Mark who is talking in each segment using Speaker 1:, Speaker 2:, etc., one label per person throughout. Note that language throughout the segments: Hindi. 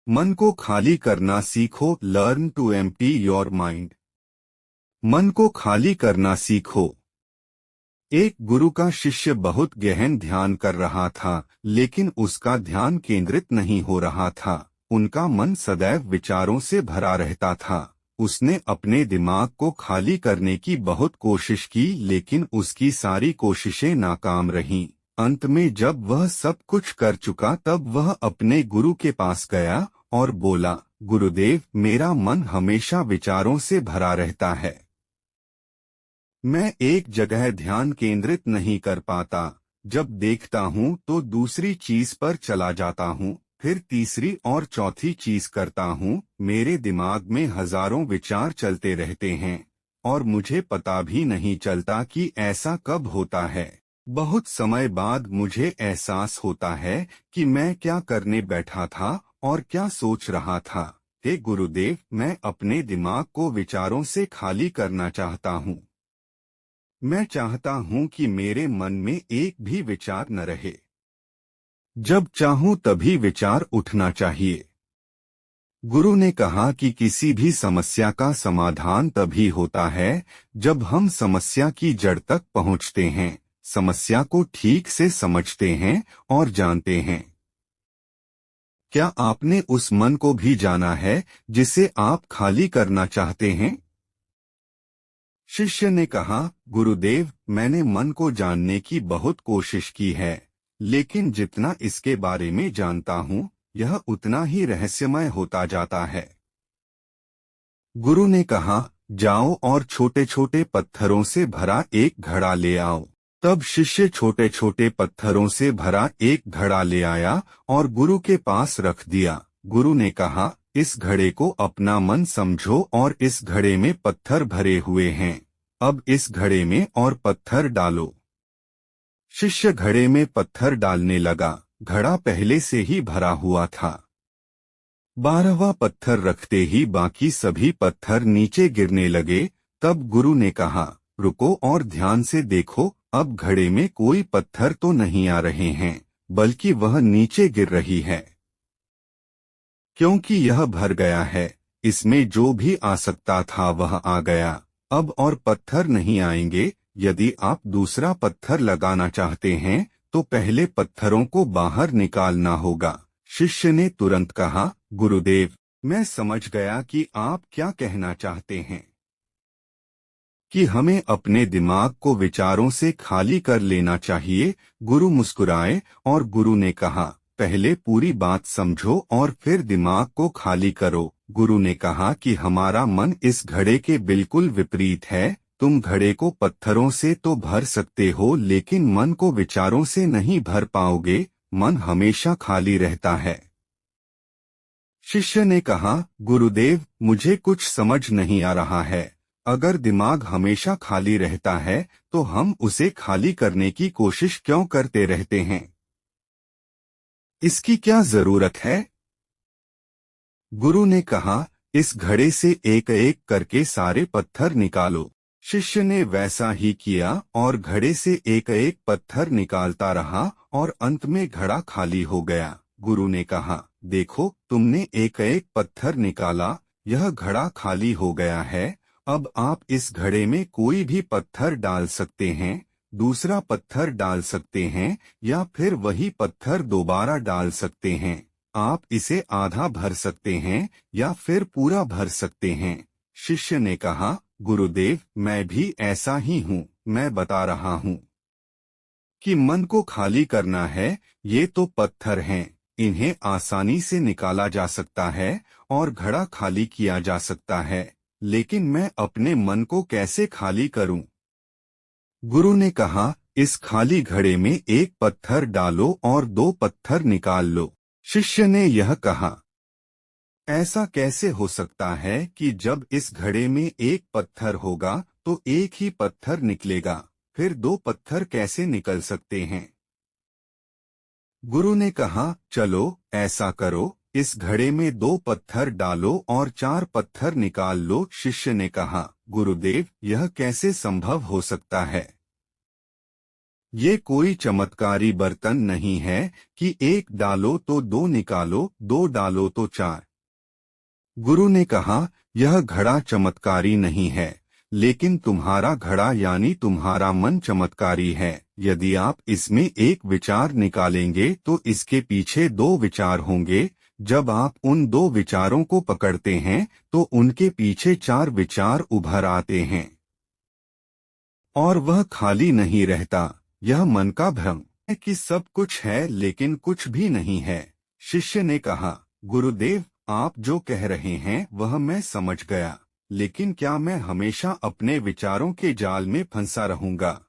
Speaker 1: मन को खाली करना सीखो। Learn to empty your mind. मन को खाली करना सीखो। एक गुरु का शिष्य बहुत गहन ध्यान कर रहा था, लेकिन उसका ध्यान केंद्रित नहीं हो रहा था। उनका मन सदैव विचारों से भरा रहता था। उसने अपने दिमाग को खाली करने की बहुत कोशिश की, लेकिन उसकी सारी कोशिशें नाकाम रहीं। अंत में जब वह सब कुछ कर चुका, तब वह अपने गुरु के पास गया और बोला, गुरुदेव, मेरा मन हमेशा विचारों से भरा रहता है। मैं एक जगह ध्यान केंद्रित नहीं कर पाता। जब देखता हूँ तो दूसरी चीज पर चला जाता हूँ, फिर तीसरी और चौथी चीज करता हूँ। मेरे दिमाग में हजारों विचार चलते रहते हैं और मुझे पता भी नहीं चलता कि ऐसा कब होता है। बहुत समय बाद मुझे एहसास होता है कि मैं क्या करने बैठा था और क्या सोच रहा था। हे गुरुदेव, मैं अपने दिमाग को विचारों से खाली करना चाहता हूँ। मैं चाहता हूँ कि मेरे मन में एक भी विचार न रहे। जब चाहूँ तभी विचार उठना चाहिए। गुरु ने कहा कि किसी भी समस्या का समाधान तभी होता है जब हम समस्या की जड़ तक पहुँचते हैं, समस्या को ठीक से समझते हैं और जानते हैं। क्या आपने उस मन को भी जाना है जिसे आप खाली करना चाहते हैं? शिष्य ने कहा, गुरुदेव, मैंने मन को जानने की बहुत कोशिश की है, लेकिन जितना इसके बारे में जानता हूँ, यह उतना ही रहस्यमय होता जाता है। गुरु ने कहा, जाओ और छोटे छोटे पत्थरों से भरा एक घड़ा ले आओ। तब शिष्य छोटे छोटे पत्थरों से भरा एक घड़ा ले आया और गुरु के पास रख दिया। गुरु ने कहा, इस घड़े को अपना मन समझो और इस घड़े में पत्थर भरे हुए हैं। अब इस घड़े में और पत्थर डालो। शिष्य घड़े में पत्थर डालने लगा। घड़ा पहले से ही भरा हुआ था। 12वां पत्थर रखते ही बाकी सभी पत्थर नीचे गिरने लगे। तब गुरु ने कहा, रुको और ध्यान से देखो। अब घड़े में कोई पत्थर तो नहीं आ रहे हैं, बल्कि वह नीचे गिर रही है, क्योंकि यह भर गया है। इसमें जो भी आ सकता था वह आ गया। अब और पत्थर नहीं आएंगे। यदि आप दूसरा पत्थर लगाना चाहते हैं तो पहले पत्थरों को बाहर निकालना होगा। शिष्य ने तुरंत कहा, गुरुदेव, मैं समझ गया कि आप क्या कहना चाहते हैं, कि हमें अपने दिमाग को विचारों से खाली कर लेना चाहिए। गुरु मुस्कुराए और गुरु ने कहा, पहले पूरी बात समझो और फिर दिमाग को खाली करो। गुरु ने कहा कि हमारा मन इस घड़े के बिल्कुल विपरीत है। तुम घड़े को पत्थरों से तो भर सकते हो, लेकिन मन को विचारों से नहीं भर पाओगे। मन हमेशा खाली रहता है। शिष्य ने कहा, गुरुदेव, मुझे कुछ समझ नहीं आ रहा है। अगर दिमाग हमेशा खाली रहता है तो हम उसे खाली करने की कोशिश क्यों करते रहते हैं? इसकी क्या जरूरत है? गुरु ने कहा, इस घड़े से एक एक करके सारे पत्थर निकालो। शिष्य ने वैसा ही किया और घड़े से एक एक पत्थर निकालता रहा और अंत में घड़ा खाली हो गया। गुरु ने कहा, देखो, तुमने एक एक पत्थर निकाला, यह घड़ा खाली हो गया है। अब आप इस घड़े में कोई भी पत्थर डाल सकते हैं, दूसरा पत्थर डाल सकते हैं या फिर वही पत्थर दोबारा डाल सकते हैं। आप इसे आधा भर सकते हैं या फिर पूरा भर सकते हैं। शिष्य ने कहा, गुरुदेव, मैं भी ऐसा ही हूँ। मैं बता रहा हूँ कि मन को खाली करना है। ये तो पत्थर हैं, इन्हें आसानी से निकाला जा सकता है और घड़ा खाली किया जा सकता है, लेकिन मैं अपने मन को कैसे खाली करूं? गुरु ने कहा, इस खाली घड़े में एक पत्थर डालो और 2 पत्थर निकाल लो। शिष्य ने यह कहा, ऐसा कैसे हो सकता है कि जब इस घड़े में एक पत्थर होगा तो एक ही पत्थर निकलेगा, फिर 2 पत्थर कैसे निकल सकते हैं? गुरु ने कहा, चलो ऐसा करो, इस घड़े में 2 पत्थर डालो और 4 पत्थर निकाल लो। शिष्य ने कहा, गुरुदेव, यह कैसे संभव हो सकता है? ये कोई चमत्कारी बर्तन नहीं है कि एक डालो तो दो निकालो, दो डालो तो चार। गुरु ने कहा, यह घड़ा चमत्कारी नहीं है, लेकिन तुम्हारा घड़ा यानी तुम्हारा मन चमत्कारी है। यदि आप इसमें एक विचार निकालेंगे तो इसके पीछे दो विचार होंगे। जब आप उन दो विचारों को पकड़ते हैं तो उनके पीछे चार विचार उभर आते हैं और वह खाली नहीं रहता। यह मन का भ्रम है कि सब कुछ है लेकिन कुछ भी नहीं है। शिष्य ने कहा, गुरुदेव, आप जो कह रहे हैं वह मैं समझ गया, लेकिन क्या मैं हमेशा अपने विचारों के जाल में फंसा रहूंगा?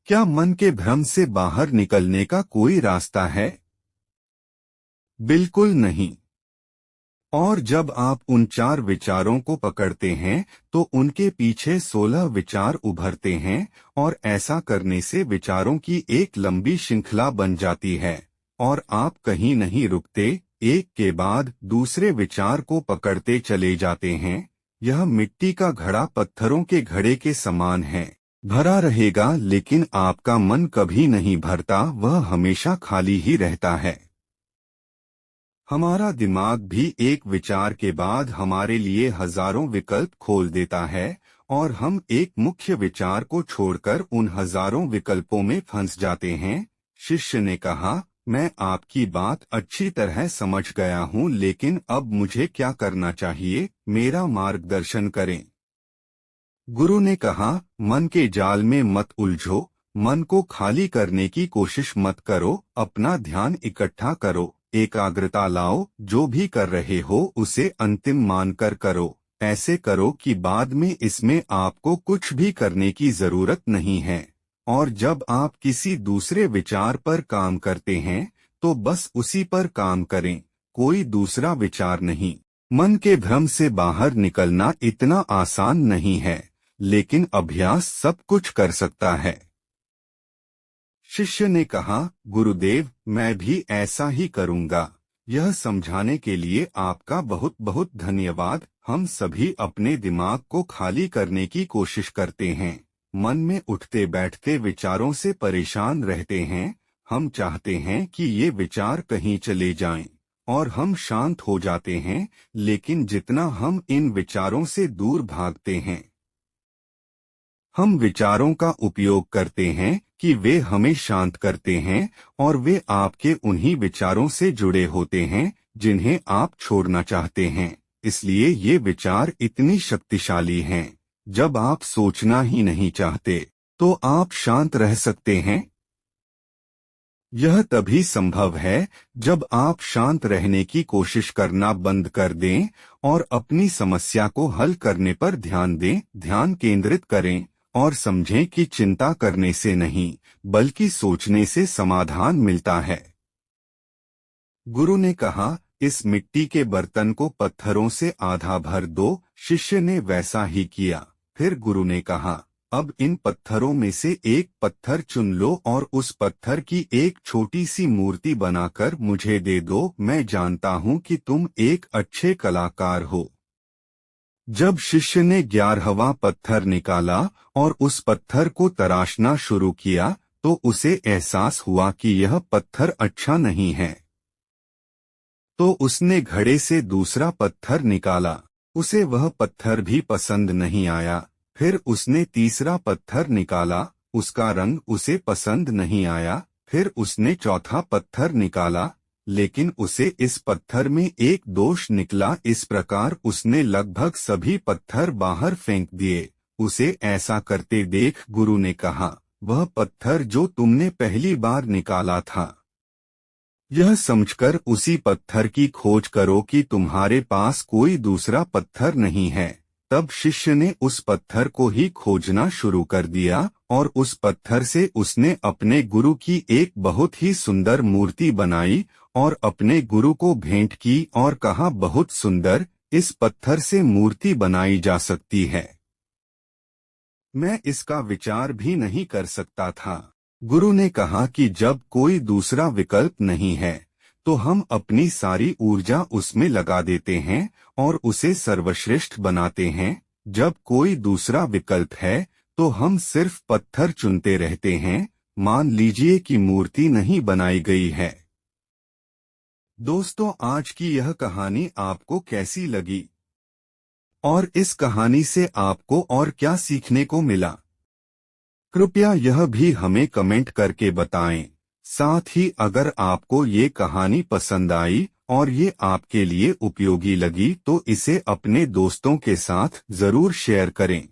Speaker 1: क्या मन के भ्रम से बाहर निकलने का कोई रास्ता है? बिल्कुल नहीं। और जब आप उन चार विचारों को पकड़ते हैं तो उनके पीछे 16 विचार उभरते हैं और ऐसा करने से विचारों की एक लंबी श्रृंखला बन जाती है और आप कहीं नहीं रुकते, एक के बाद दूसरे विचार को पकड़ते चले जाते हैं। यह मिट्टी का घड़ा पत्थरों के घड़े के समान है, भरा रहेगा लेकिन आपका मन कभी नहीं भरता, वह हमेशा खाली ही रहता है। हमारा दिमाग भी एक विचार के बाद हमारे लिए हजारों विकल्प खोल देता है और हम एक मुख्य विचार को छोड़कर उन हजारों विकल्पों में फंस जाते हैं। शिष्य ने कहा, मैं आपकी बात अच्छी तरह समझ गया हूँ, लेकिन अब मुझे क्या करना चाहिए? मेरा मार्गदर्शन करें। गुरु ने कहा, मन के जाल में मत उलझो, मन को खाली करने की कोशिश मत करो, अपना ध्यान इकट्ठा करो, एकाग्रता लाओ, जो भी कर रहे हो उसे अंतिम मानकर करो। ऐसे करो कि बाद में इसमें आपको कुछ भी करने की जरूरत नहीं है। और जब आप किसी दूसरे विचार पर काम करते हैं तो बस उसी पर काम करें, कोई दूसरा विचार नहीं। मन के भ्रम से बाहर निकलना इतना आसान नहीं है, लेकिन अभ्यास सब कुछ कर सकता है। शिष्य ने कहा, गुरुदेव, मैं भी ऐसा ही करूंगा। यह समझाने के लिए आपका बहुत बहुत धन्यवाद। हम सभी अपने दिमाग को खाली करने की कोशिश करते हैं, मन में उठते बैठते विचारों से परेशान रहते हैं। हम चाहते हैं कि ये विचार कहीं चले जाएं और हम शांत हो जाते हैं, लेकिन जितना हम इन विचारों से दूर भागते हैं, हम विचारों का उपयोग करते हैं कि वे हमें शांत करते हैं और वे आपके उन्हीं विचारों से जुड़े होते हैं जिन्हें आप छोड़ना चाहते हैं। इसलिए ये विचार इतनी शक्तिशाली हैं। जब आप सोचना ही नहीं चाहते तो आप शांत रह सकते हैं। यह तभी संभव है जब आप शांत रहने की कोशिश करना बंद कर दें और अपनी समस्या को हल करने पर ध्यान दें, ध्यान केंद्रित करें और समझें कि चिंता करने से नहीं बल्कि सोचने से समाधान मिलता है। गुरु ने कहा, इस मिट्टी के बर्तन को पत्थरों से आधा भर दो। शिष्य ने वैसा ही किया। फिर गुरु ने कहा, अब इन पत्थरों में से एक पत्थर चुन लो और उस पत्थर की एक छोटी सी मूर्ति बनाकर मुझे दे दो। मैं जानता हूँ कि तुम एक अच्छे कलाकार हो। जब शिष्य ने 11वां पत्थर निकाला और उस पत्थर को तराशना शुरू किया तो उसे एहसास हुआ कि यह पत्थर अच्छा नहीं है। तो उसने घड़े से दूसरा पत्थर निकाला। उसे वह पत्थर भी पसंद नहीं आया। फिर उसने तीसरा पत्थर निकाला, उसका रंग उसे पसंद नहीं आया। फिर उसने चौथा पत्थर निकाला, लेकिन उसे इस पत्थर में एक दोष निकला। इस प्रकार उसने लगभग सभी पत्थर बाहर फेंक दिए। उसे ऐसा करते देख गुरु ने कहा, वह पत्थर जो तुमने पहली बार निकाला था, यह समझकर उसी पत्थर की खोज करो कि तुम्हारे पास कोई दूसरा पत्थर नहीं है। तब शिष्य ने उस पत्थर को ही खोजना शुरू कर दिया और उस पत्थर से उसने अपने गुरु की एक बहुत ही सुंदर मूर्ति बनाई और अपने गुरु को भेंट की और कहा, बहुत सुंदर, इस पत्थर से मूर्ति बनाई जा सकती है। मैं इसका विचार भी नहीं कर सकता था। गुरु ने कहा कि जब कोई दूसरा विकल्प नहीं है तो हम अपनी सारी ऊर्जा उसमें लगा देते हैं और उसे सर्वश्रेष्ठ बनाते हैं। जब कोई दूसरा विकल्प है तो हम सिर्फ पत्थर चुनते रहते हैं, मान लीजिए कि मूर्ति नहीं बनाई गई है। दोस्तों, आज की यह कहानी आपको कैसी लगी और इस कहानी से आपको और क्या सीखने को मिला, कृपया यह भी हमें कमेंट करके बताएं। साथ ही अगर आपको ये कहानी पसंद आई और ये आपके लिए उपयोगी लगी तो इसे अपने दोस्तों के साथ जरूर शेयर करें।